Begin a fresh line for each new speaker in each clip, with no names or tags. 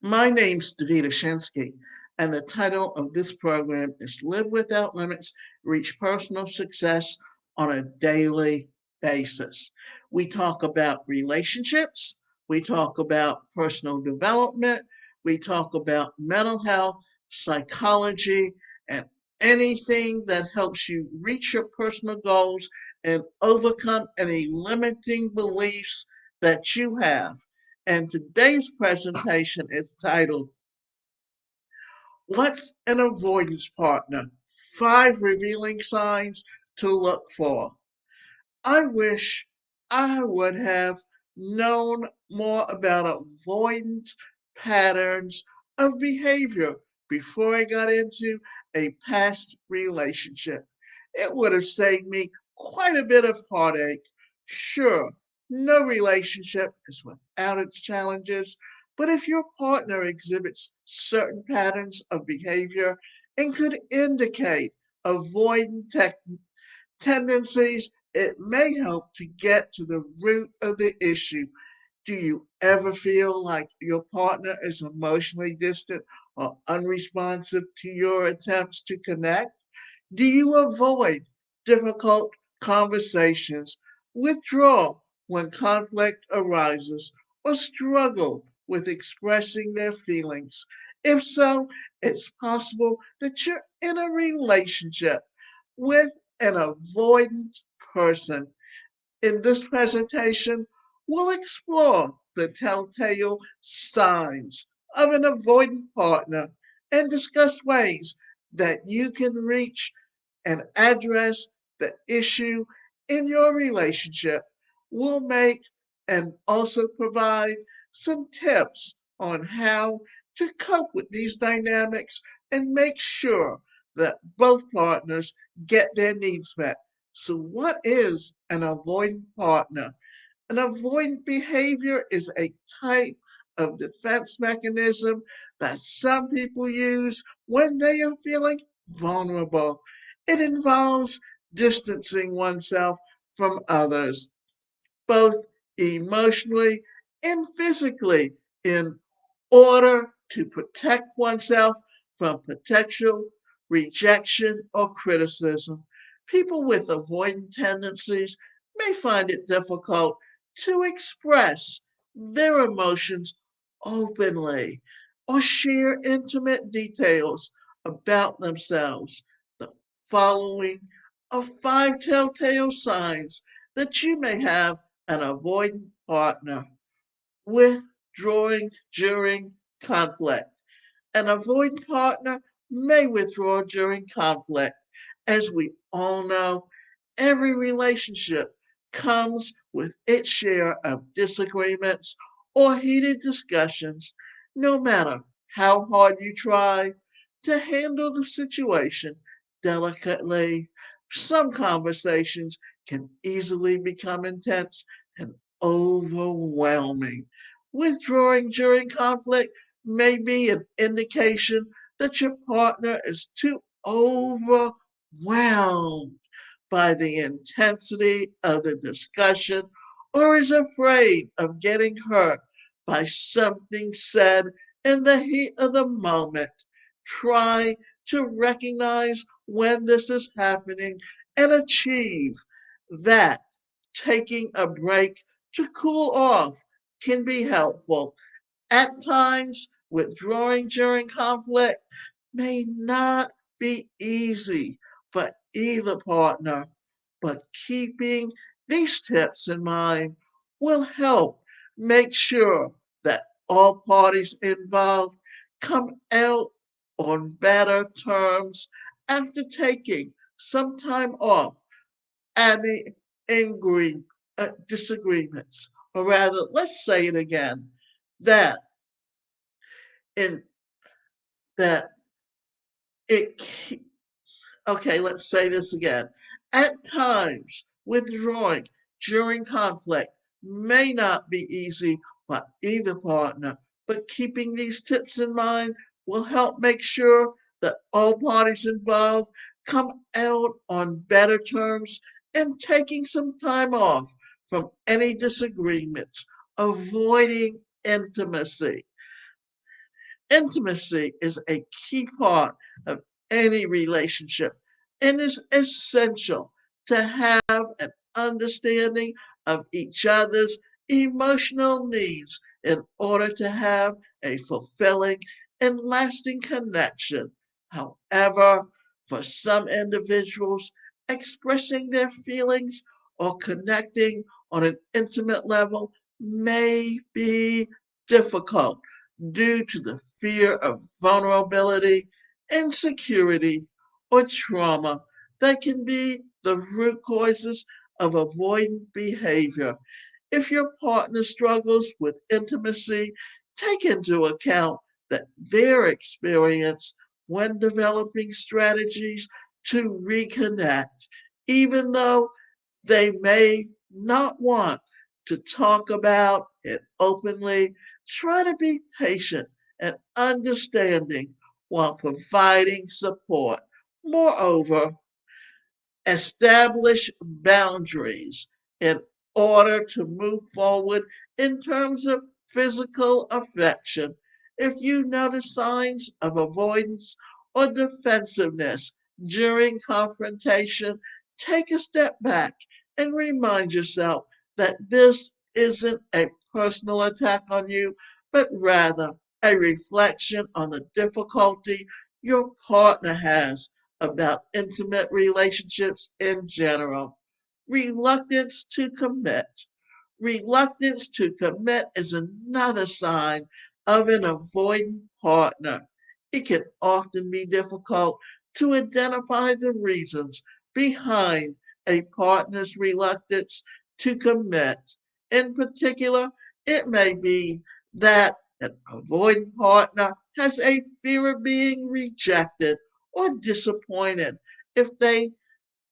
My name's Davida Shinsky, and the title of this program is Live Without Limits, Reach Personal Success on a Daily Basis. We talk about relationships, we talk about personal development, we talk about mental health, psychology, and anything that helps you reach your personal goals and overcome any limiting beliefs that you have. And today's presentation is titled, What's an Avoidance Partner? 5 Revealing Signs to Look For. I wish I would have known more about avoidant patterns of behavior before I got into a past relationship. It would have saved me quite a bit of heartache. Sure, no relationship is without its challenges, but if your partner exhibits certain patterns of behavior and could indicate avoidant tendencies, it may help to get to the root of the issue. Do you ever feel like your partner is emotionally distant or unresponsive to your attempts to connect? Do you avoid difficult conversations, withdraw when conflict arises, or struggle with expressing their feelings? If so, it's possible that you're in a relationship with an avoidant person. In this presentation, we'll explore the telltale signs of an avoidant partner and discuss ways that you can reach and address the issue in your relationship. We'll make and also provide some tips on how to cope with these dynamics and make sure that both partners get their needs met. So, what is an avoidant partner? An avoidant behavior is a type of defense mechanism that some people use when they are feeling vulnerable. It involves distancing oneself from others, both emotionally and physically, in order to protect oneself from potential rejection or criticism. People with avoidant tendencies may find it difficult to express their emotions openly or share intimate details about themselves. The following are 5 telltale signs that you may have an avoidant partner. Withdrawing during conflict. An avoidant partner may withdraw during conflict. As we all know, every relationship comes with its share of disagreements or heated discussions. No matter how hard you try to handle the situation delicately, some conversations can easily become intense and overwhelming. Withdrawing during conflict may be an indication that your partner is too overwhelmed by the intensity of the discussion or is afraid of getting hurt by something said in the heat of the moment. Try to recognize when this is happening and achieve that. Taking a break to cool off can be helpful. At times, withdrawing during conflict may not be easy for either partner, but keeping these tips in mind will help make sure that all parties involved come out on better terms after taking some time off any angry disagreements. Or rather, let's say it again, that in that it okay, let's say this again. At times, withdrawing during conflict may not be easy for either partner, but keeping these tips in mind will help make sure that all parties involved come out on better terms and taking some time off from any disagreements, avoiding intimacy. Intimacy is a key part of any relationship and is essential to have an understanding of each other's emotional needs in order to have a fulfilling and lasting connection. However, for some individuals, expressing their feelings or connecting on an intimate level may be difficult due to the fear of vulnerability, insecurity, or trauma that can be the root causes of avoidant behavior. If your partner struggles with intimacy, take into account that their experience when developing strategies to reconnect, even though they may not want to talk about it openly. Try to be patient and understanding while providing support. Moreover, establish boundaries in order to move forward in terms of physical affection. If you notice signs of avoidance or defensiveness during confrontation, take a step back and remind yourself that this isn't a personal attack on you, but rather a reflection on the difficulty your partner has about intimate relationships in general. Reluctance to commit. Reluctance to commit is another sign of an avoidant partner. It can often be difficult to identify the reasons behind a partner's reluctance to commit. In particular, it may be that an avoidant partner has a fear of being rejected or disappointed if they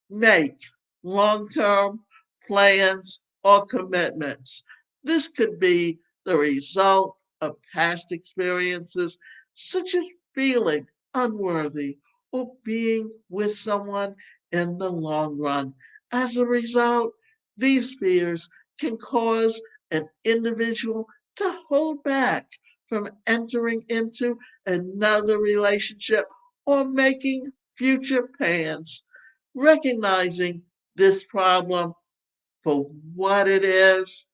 make long term plans or commitments. This could be the result of past experiences, such as feeling unworthy or being with someone in the long run. As a result, these fears can cause an individual to hold back from entering into another relationship or making future plans. Recognizing this problem for what it is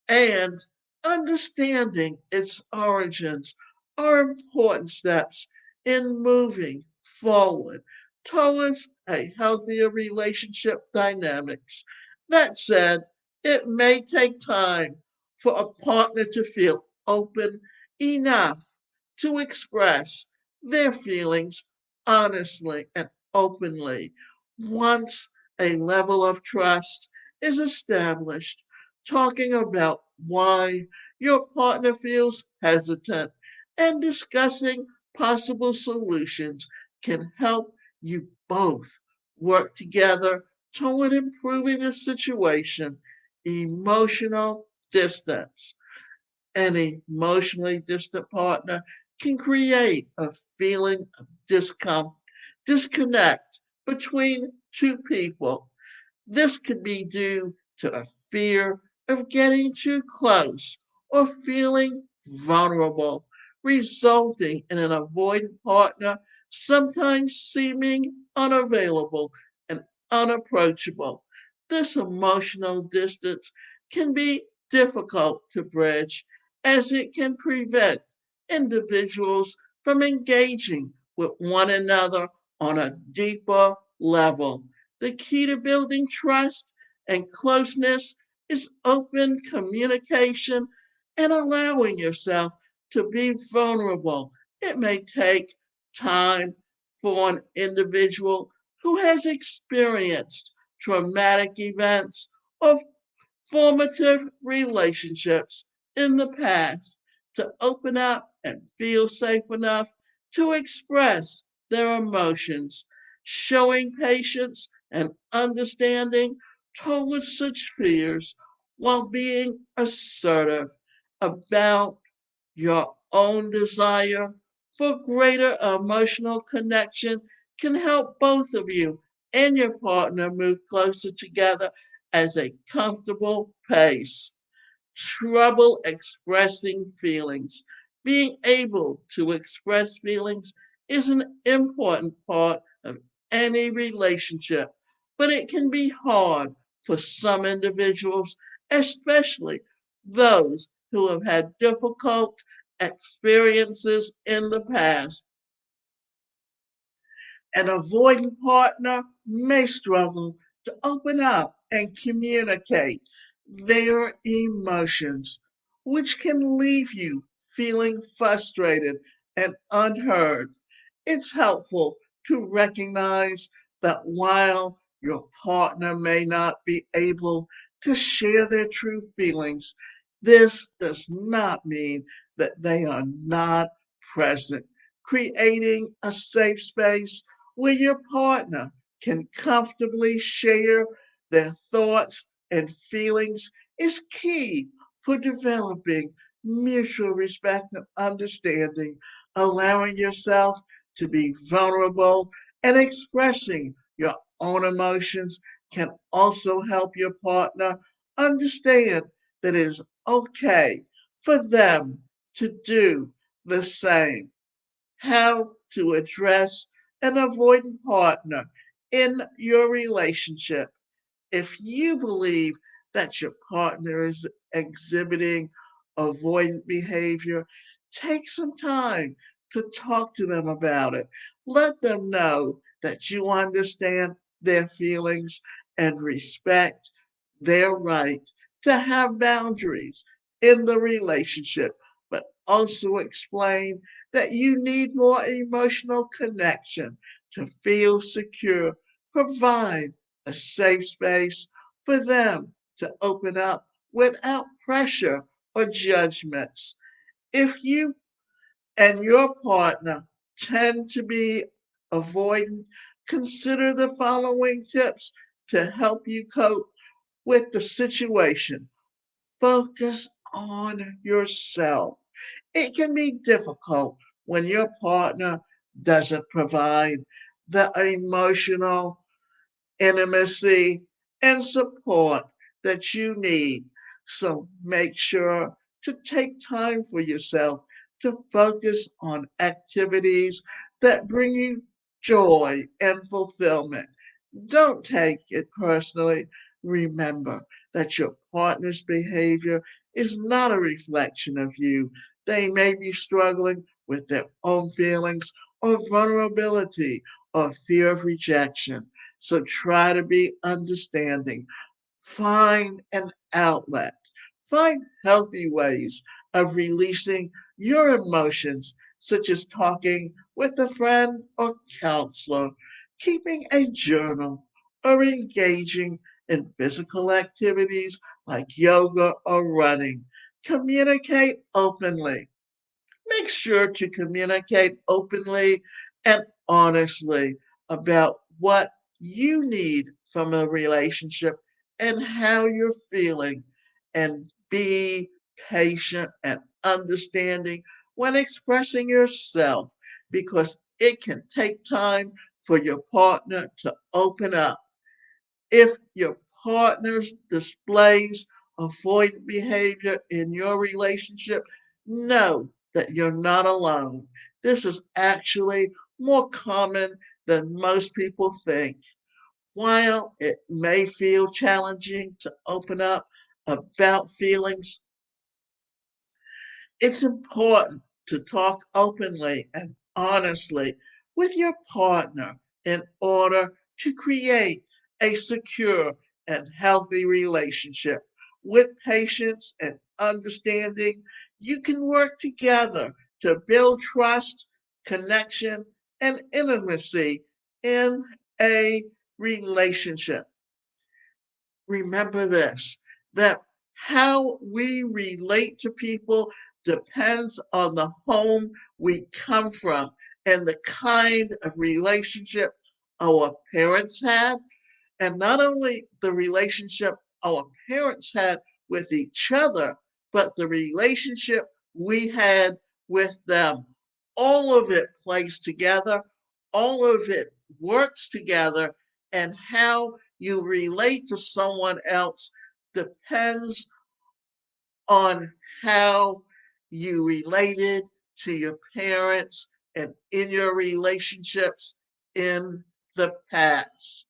and understanding its origins are important steps in moving forward towards a healthier relationship dynamics. That said, it may take time for a partner to feel open enough to express their feelings honestly and openly. Once a level of trust is established, talking about why your partner feels hesitant and discussing possible solutions can help you both work together toward improving the situation. Emotional distance. An emotionally distant partner can create a feeling of disconnect between two people. This could be due to a fear of getting too close or feeling vulnerable, resulting in an avoidant partner sometimes seeming unavailable and unapproachable. This emotional distance can be difficult to bridge as it can prevent individuals from engaging with one another on a deeper level. The key to building trust and closeness is open communication and allowing yourself to be vulnerable. It may take time for an individual who has experienced traumatic events or formative relationships in the past to open up and feel safe enough to express their emotions, showing patience and understanding towards such fears while being assertive about your own desire for greater emotional connection can help both of you and your partner move closer together as a comfortable pace. Trouble expressing feelings. Being able to express feelings is an important part of any relationship, but it can be hard for some individuals, especially those who have had difficult experiences in the past. An avoidant partner may struggle to open up and communicate their emotions, which can leave you feeling frustrated and unheard. It's helpful to recognize that while your partner may not be able to share their true feelings, this does not mean that they are not present. Creating a safe space where your partner can comfortably share their thoughts and feelings is key for developing mutual respect and understanding, allowing yourself to be vulnerable and expressing your own emotions can also help your partner understand that it is okay for them to do the same. How to address an avoidant partner in your relationship. If you believe that your partner is exhibiting avoidant behavior, take some time to talk to them about it. Let them know that you understand their feelings and respect their right to have boundaries in the relationship, but also explain that you need more emotional connection to feel secure. Provide a safe space for them to open up without pressure or judgments. If you and your partner tend to be avoidant, consider the following tips to help you cope with the situation. Focus on yourself. It can be difficult when your partner doesn't provide the emotional intimacy, and support that you need. So make sure to take time for yourself to focus on activities that bring you joy and fulfillment. Don't take it personally. Remember that your partner's behavior is not a reflection of you. They may be struggling with their own feelings or vulnerability or fear of rejection. So try to be understanding. Find an outlet. Find healthy ways of releasing your emotions, such as talking with a friend or counselor, keeping a journal, or engaging in physical activities like yoga or running. Communicate openly. Make sure to communicate openly and honestly about what you need from a relationship and how you're feeling, and be patient and understanding when expressing yourself because it can take time for your partner to open up. If your partner displays avoidant behavior in your relationship, know that you're not alone. This is actually more common than most people think. While it may feel challenging to open up about feelings, it's important to talk openly and honestly with your partner in order to create a secure and healthy relationship. With patience and understanding, you can work together to build trust, connection, and intimacy in a relationship. Remember this, that how we relate to people depends on the home we come from and the kind of relationship our parents had, and not only the relationship our parents had with each other, but the relationship we had with them. All of it plays together, all of it works together, and how you relate to someone else depends on how you related to your parents and in your relationships in the past.